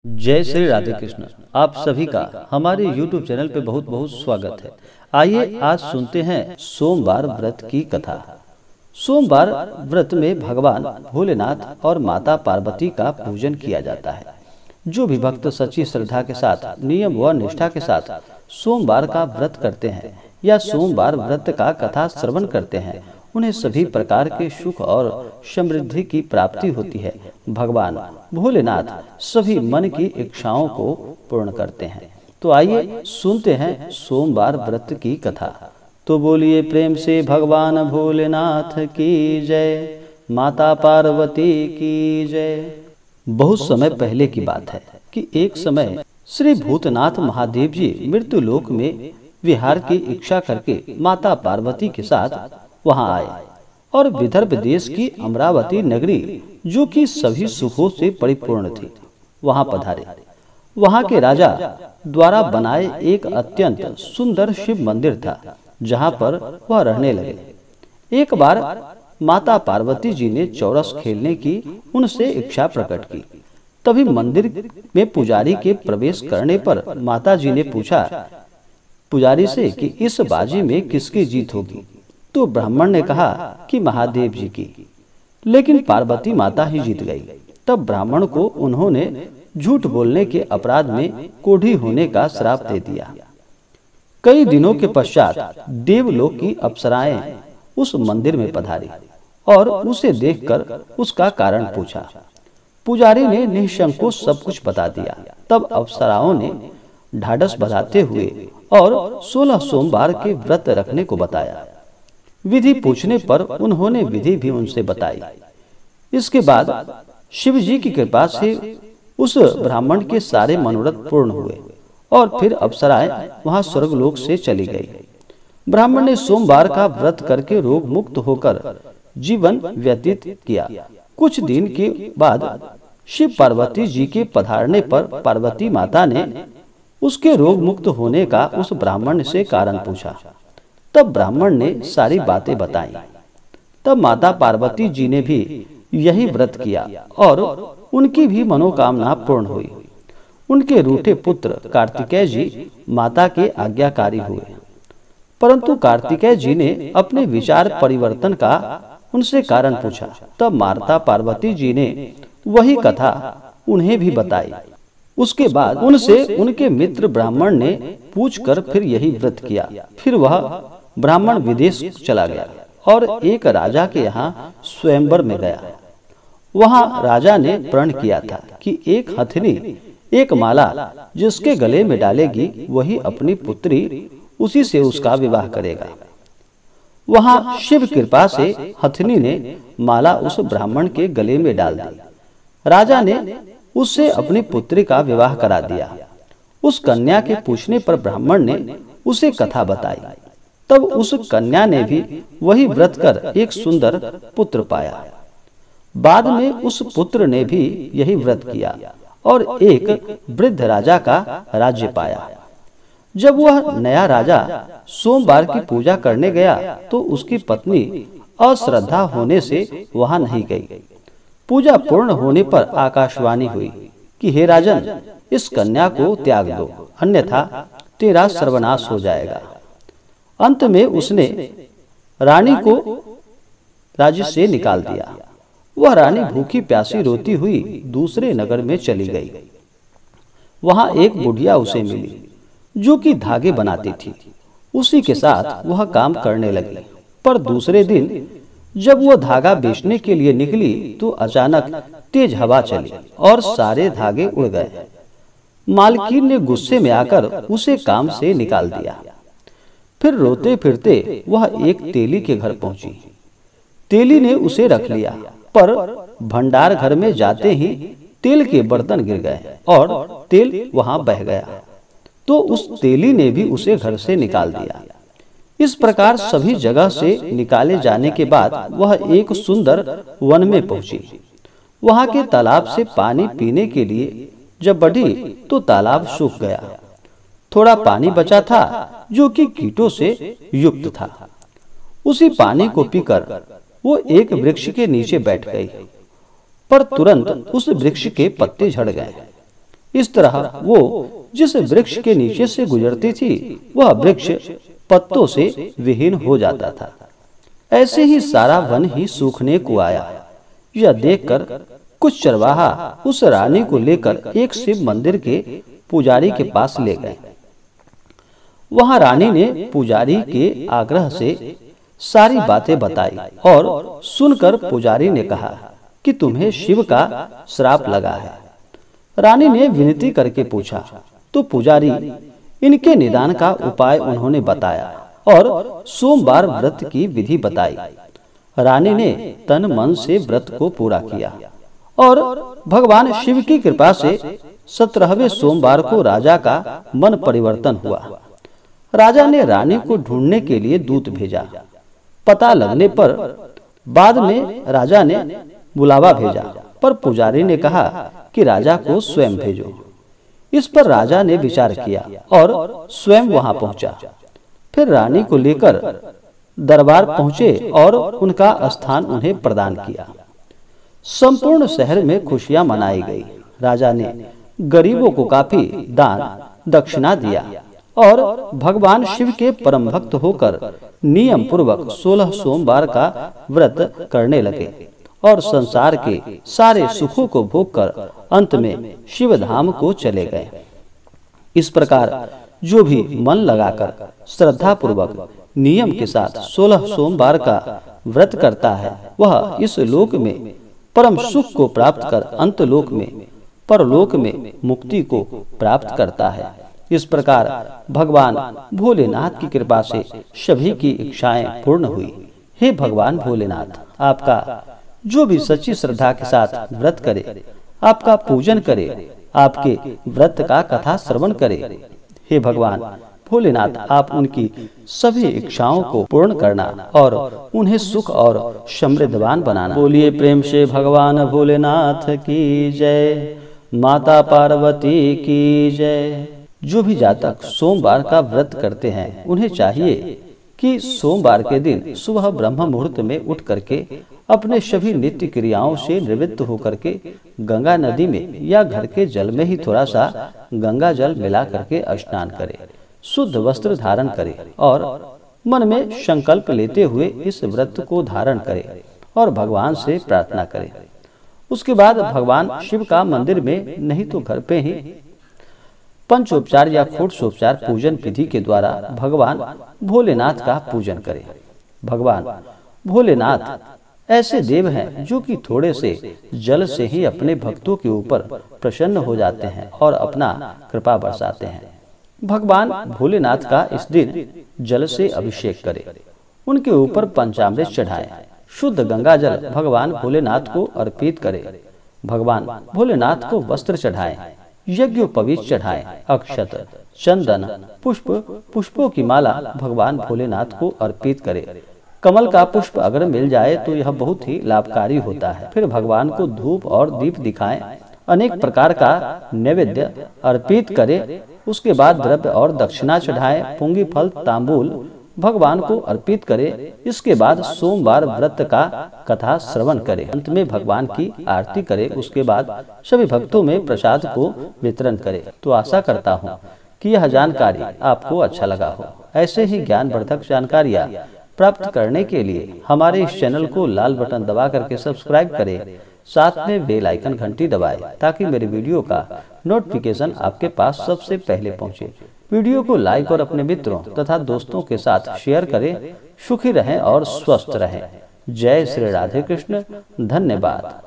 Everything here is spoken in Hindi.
जय श्री राधे कृष्ण। आप सभी का हमारे YouTube चैनल पे बहुत बहुत स्वागत है। आइए आज सुनते हैं सोमवार व्रत की कथा। सोमवार व्रत में भगवान भोलेनाथ और माता पार्वती का पूजन किया जाता है। जो भी भक्त सच्ची श्रद्धा के साथ नियम व निष्ठा के साथ सोमवार का व्रत करते हैं या सोमवार व्रत का कथा श्रवण करते हैं, उन्हें सभी प्रकार के सुख और समृद्धि की प्राप्ति होती है। भगवान भोलेनाथ सभी मन की इच्छाओं को पूर्ण करते हैं। तो आइए सुनते हैं सोमवार व्रत की कथा। तो बोलिए प्रेम से भगवान भोलेनाथ की जय, माता पार्वती की जय। बहुत समय पहले की बात है कि एक समय श्री भूतनाथ महादेव जी मृत्यु लोक में विहार की इच्छा करके माता पार्वती के साथ वहां आए और विदर्भ देश की अमरावती नगरी, जो कि सभी सुखों से परिपूर्ण थी, वहां पधारे। वहां के राजा द्वारा बनाए एक अत्यंत सुंदर शिव मंदिर था, जहां पर वह रहने लगे। एक बार माता पार्वती जी ने चौरस खेलने की उनसे इच्छा प्रकट की। तभी मंदिर में पुजारी के प्रवेश करने पर माता जी ने पूछा पुजारी से कि इस बाजी में किसकी जीत होगी। तो ब्राह्मण ने कहा कि महादेव जी की, लेकिन पार्वती माता ही जीत गई। तब ब्राह्मण को उन्होंने झूठ बोलने के अपराध में कोढ़ी होने का श्राप दे दिया। कई दिनों के पश्चात देवलोक की अप्सराएं उस मंदिर में पधारी और उसे देखकर उसका कारण पूछा। पुजारी ने निःसंकोच सब कुछ बता दिया। तब अप्सराओं ने ढाढ़स बंधाते हुए और 16 सोमवार के व्रत रखने को बताया। विधि पूछने पर उन्होंने विधि भी उनसे बताई। इसके बाद शिव जी की कृपा से उस ब्राह्मण के सारे मनोरथ पूर्ण हुए और फिर अप्सराएं वहां स्वर्गलोक से चली गई। ब्राह्मण ने सोमवार का व्रत करके रोग मुक्त होकर जीवन व्यतीत किया। कुछ दिन के बाद शिव पार्वती जी के पधारने पर पार्वती माता ने उसके रोग मुक्त होने का उस ब्राह्मण से कारण पूछा। तब ब्राह्मण ने सारी बातें बताई। तब माता पार्वती जी ने भी यही व्रत किया और उनकी भी मनोकामना पूर्ण हुई। उनके रूठे पुत्र कार्तिकेय जी माता के आज्ञाकारी हुए, परंतु कार्तिकेय जी ने अपने विचार परिवर्तन का उनसे कारण पूछा। तब माता पार्वती जी ने वही कथा उन्हें भी बताई। उसके बाद उनसे उनके मित्र ब्राह्मण ने पूछकर फिर यही व्रत किया। फिर वह ब्राह्मण विदेश चला गया और एक राजा के यहाँ स्वयंवर में गया। वहां राजा ने प्रण किया था कि एक हथिनी एक माला जिसके गले में डालेगी वही अपनी पुत्री, उसी से उसका विवाह करेगा। वहां शिव कृपा से हथिनी ने माला उस ब्राह्मण के गले में डाल दी। राजा ने उससे अपनी पुत्री का विवाह करा दिया। उस कन्या के पूछने पर ब्राह्मण ने उसे कथा बताई। तब उस कन्या ने भी वही व्रत कर एक सुंदर पुत्र पाया। बाद में उस पुत्र ने भी यही व्रत किया और एक वृद्ध राजा का राज्य पाया। जब वह नया राजा सोमवार की पूजा करने गया तो उसकी पत्नी अश्रद्धा होने से वहां नहीं गई। पूजा पूर्ण होने पर आकाशवाणी हुई कि हे राजन, इस कन्या को त्याग दो, अन्यथा तेरा सर्वनाश हो जाएगा। अंत में उसने रानी को राज्य से निकाल दिया। वह रानी भूखी प्यासी रोती हुई दूसरे नगर में चली गई। वहां एक बुढ़िया उसे मिली जो कि धागे बनाती थी। उसी के साथ वह काम करने लगी। पर दूसरे दिन जब वह धागा बेचने के लिए निकली तो अचानक तेज हवा चली और सारे धागे उड़ गए। मालकिन ने गुस्से में आकर उसे काम से निकाल दिया। फिर रोते फिरते वह एक तेली के घर पहुंची। तेली ने उसे रख लिया, पर भंडार घर में जाते ही तेल के बर्तन गिर गए और तेल वहां बह गया। तो उस तेली ने भी उसे घर से निकाल दिया। इस प्रकार सभी जगह से निकाले जाने के बाद वह एक सुंदर वन में पहुंची। वहां के तालाब से पानी पीने के लिए जब बढ़ी तो तालाब सूख गया। थोड़ा पानी बचा था जो कि कीटों से युक्त था। उसी पानी को पीकर वो एक वृक्ष के नीचे बैठ गई, पर तुरंत उस वृक्ष के पत्ते झड़ गए। इस तरह वो जिस वृक्ष के नीचे से गुजरती थी वह वृक्ष पत्तों से विहीन हो जाता था। ऐसे ही सारा वन ही सूखने को आया। यह देखकर कुछ चरवाहा उस रानी को लेकर एक शिव मंदिर के पुजारी के पास ले गए। वहां रानी ने पुजारी के आग्रह से सारी बातें बताई और सुनकर पुजारी ने कहा कि तुम्हें शिव का श्राप लगा है। रानी ने विनती करके पूछा तो पुजारी इनके निदान का उपाय उन्होंने बताया और सोमवार व्रत की विधि बताई। रानी ने तन मन से व्रत को पूरा किया और भगवान शिव की कृपा से 17वें सोमवार को राजा का मन परिवर्तन हुआ। राजा ने रानी को ढूंढने के लिए दूत भेजा। पता लगने पर बाद में राजा ने बुलावा भेजा, पर पुजारी ने कहा कि राजा को स्वयं भेजो। इस पर राजा ने विचार किया और स्वयं वहां पहुंचा। फिर रानी को लेकर दरबार पहुंचे और उनका स्थान उन्हें प्रदान किया। संपूर्ण शहर में खुशियां मनाई गई। राजा ने गरीबों को काफी दान दक्षिणा दिया और भगवान शिव के परम भक्त होकर नियम पूर्वक 16 सोमवार का व्रत करने लगे और संसार के सारे सुखों को भोगकर अंत में शिव धाम को चले गए। इस प्रकार जो भी मन लगाकर श्रद्धा पूर्वक नियम के साथ 16 सोमवार का व्रत करता है वह इस लोक में परम सुख को प्राप्त कर अंत लोक में परलोक में मुक्ति को प्राप्त करता है। इस प्रकार भगवान भोलेनाथ की कृपा से सभी की इच्छाएं पूर्ण हुई। हे भगवान भोलेनाथ, आपका जो भी सच्ची श्रद्धा के साथ व्रत करे, आपका पूजन करे, आपके व्रत का कथा श्रवण करे, हे भगवान भोलेनाथ, आप उनकी सभी इच्छाओं को पूर्ण करना और उन्हें सुख और समृद्धवान बनाना। बोलिए प्रेम से भगवान भोलेनाथ की जय, माता पार्वती की जय। जो भी जातक सोमवार का व्रत करते हैं उन्हें चाहिए कि सोमवार के दिन सुबह ब्रह्म मुहूर्त में उठ करके अपने सभी नित्य क्रियाओं से निवृत्त होकर के गंगा नदी में या घर के जल में ही थोड़ा सा गंगा जल मिला करके स्नान करे, शुद्ध वस्त्र धारण करे और मन में संकल्प लेते हुए इस व्रत को धारण करे और भगवान से प्रार्थना करे। उसके बाद भगवान शिव का मंदिर में नहीं तो घर पे ही पंचोपचार या षोडशोपचार पूजन विधि के द्वारा भगवान भोलेनाथ का पूजन करें। भगवान भोलेनाथ ऐसे देव हैं जो कि थोड़े से जल से ही अपने भक्तों के ऊपर प्रसन्न हो जाते हैं और अपना कृपा बरसाते हैं। भगवान भोलेनाथ का इस दिन जल से अभिषेक करें, उनके ऊपर पंचामृत चढ़ाएं, शुद्ध गंगा जल भगवान भोलेनाथ को अर्पित करें। भगवान भोलेनाथ को वस्त्र चढ़ाएं, यज्ञोपवीत चढ़ाएं, अक्षत, चंदन, पुष्पों की माला भगवान भोलेनाथ को अर्पित करें। कमल का पुष्प अगर मिल जाए तो यह बहुत ही लाभकारी होता है। फिर भगवान को धूप और दीप दिखाएं, अनेक प्रकार का नैवेद्य अर्पित करें। उसके बाद द्रव्य और दक्षिणा चढ़ाएं, पुंगी फल तांबूल भगवान को अर्पित करें। इसके बाद सोमवार व्रत का कथा श्रवण करें, अंत में भगवान की आरती करें। उसके बाद सभी भक्तों में प्रसाद को वितरण करें। तो आशा करता हूँ कि यह जानकारी आपको अच्छा लगा हो। ऐसे ही ज्ञानवर्धक जानकारियाँ प्राप्त करने के लिए हमारे इस चैनल को लाल बटन दबा करके सब्सक्राइब करें, साथ में बेल आइकन घंटी दबाएं ताकि मेरे वीडियो का नोटिफिकेशन आपके पास सबसे पहले पहुंचे। वीडियो को लाइक और अपने मित्रों तथा दोस्तों के साथ शेयर करें। सुखी रहें और स्वस्थ रहें। जय श्री राधे कृष्ण। धन्यवाद।